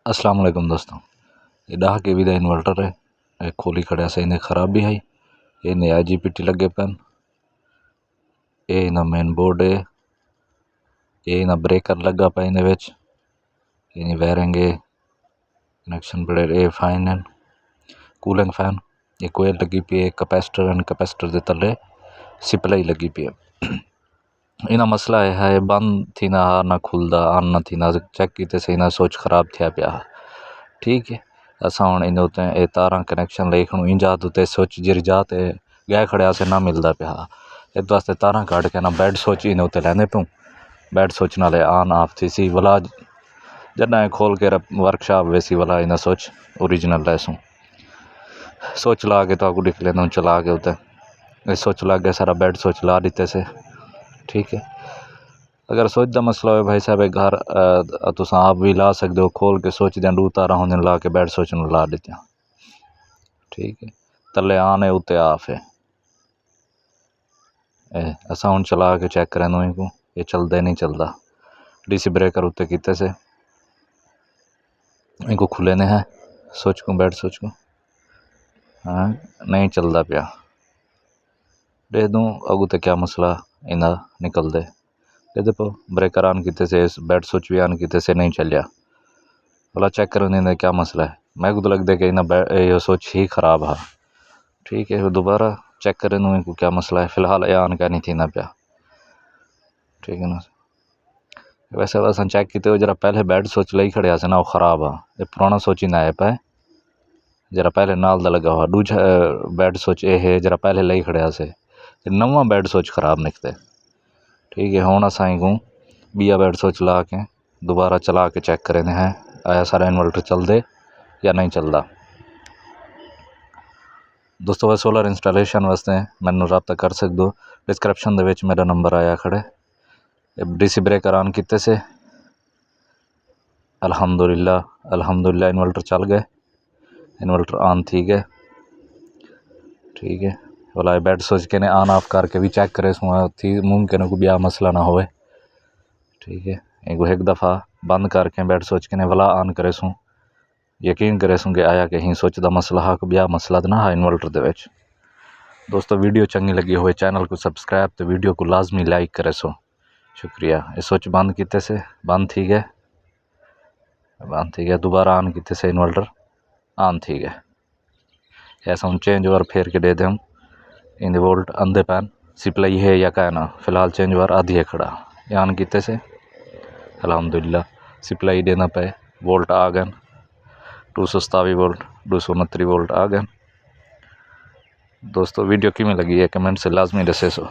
अस्सलाम वालेकुम दोस्तों। ये डाह के भी इन्वर्टर है, ये खोली खड़ा से इन्हें खराब भी है। ये नया IGBT लगे पैन, ये इना मेन बोर्ड है, ये इना ब्रेकर लगा पे इन विच, ये वायरिंग कनेक्शन बड़े ये फाइन है। कूलिंग फैन ये कोयल लगी पी है, कैपेसिटर एंड कैपेसिटर के तले सप्लाई लगी पी है। इना मसला है बंद थी ना खुलदा आन ना थी ना चेक किते से इना स्विच खराब थिया पिया। ठीक है, असा हुण इन उत्ते तारा कनेक्शन ले खणु इंजात उत्ते स्विच जिर जाते गए खड़िया से ना मिलता पिया। इस वास्ते तारा कट के ना बेड स्विच इन उत्ते लैंदे पियूँ। बेड स्विच नाले आन ऑफ थी सी वला जॾहिं खोल के वर्कशॉप वेसी वाला इन स्विच ओरिजिनल लैसूँ। स्विच ला के तो दिख लेना चला के उत्ते स्विच ला के सारा बेड स्विच ला दिते से। ठीक है, अगर स्विच का मसला हो भाई साहब घर तुस आप भी ला सकते हो, खोल के स्विच दें दू तारा होंगे ला के बेड स्विच ला देते। ठीक है, तले आन है उत्ते ऑफ है। असा हुण चला के चेक करें इनको ये चलता नहीं चलता। DC ब्रेकर उत्ते किते से इनको खुले ने है स्विच को बेड स्विच को, हाँ नहीं चलता पिया। देख दूँ अगू तो क्या मसला इना निकल दे देखो। ब्रेकर ऑन किते से बेड स्विच भी ऑन किते से नहीं चलिया। भला चेक करो क्या मसला है। मैं को तो लगता है कि इना ये स्विच ही ख़राब है। ठीक है, दोबारा चेक करें इनको क्या मसला है। फ़िलहाल ये ऑन क्या नहीं थी ना पिया। ठीक है ना, वैसे अस चेक किए हो जरा पहले बेड स्विच लई खड़िया से ना वो ख़राब है। ये पुराना स्विच ही ना है पे जरा पहले नाल दा लगा हुआ दूजा बेड स्विच ये है जरा पहले लई खड़िया से नवा बेड स्विच ख़राब निकते। ठीक है, हुण असां को बिया बेड स्विच ला के दोबारा चला के चेक करें हैं आया सारा इन्वर्टर चलते या नहीं चलता। दोस्तों वह सोलर इंस्टॉलेशन वास्ते मैनू रब्ता कर सकते हो। डिस्क्रिप्शन दे मेरा नंबर आया खड़े। DC ब्रेकर ऑन किते से अल्हम्दुलिल्लाह इन्वर्टर चल गए, इन्वर्टर ऑन थी गए। ठीक है, वाला बेड स्विच के ने ऑन ऑफ करके भी चेक करे थी मुमकिन है कोई ब्याह मसला ना होए। ठीक है, एक दफ़ा बंद करके बेड स्विच के ने वाला ऑन करे सूँ यकीन करे सूँ कि आया कि ही स्विच का मसला है कोई ब्याह मसला तो ना है इन्वर्टर दे विच। दोस्तों वीडियो चंगी लगी हो चैनल को सब्सक्राइब तो वीडियो को लाजमी लाइक करे सो शुक्रिया। ये स्विच बंद किते से बंद थी गया दोबारा ऑन किते से इन्वर्टर ऑन थी गया। ऐसा हम चेंज ओवर फेर के दे दें इन वोल्ट अंधे पैन सप्लाई है या क्या ना। फ़िलहाल चेंज ओवर आधी है खड़ा ये ऑन किते से अल्हम्दुलिल्लाह सप्लाई देना पे वोल्ट आ गए 227 वोल्ट 229 वोल्ट आ गए। दोस्तों वीडियो किमें लगी है कमेंट से लाजमी दसे सो।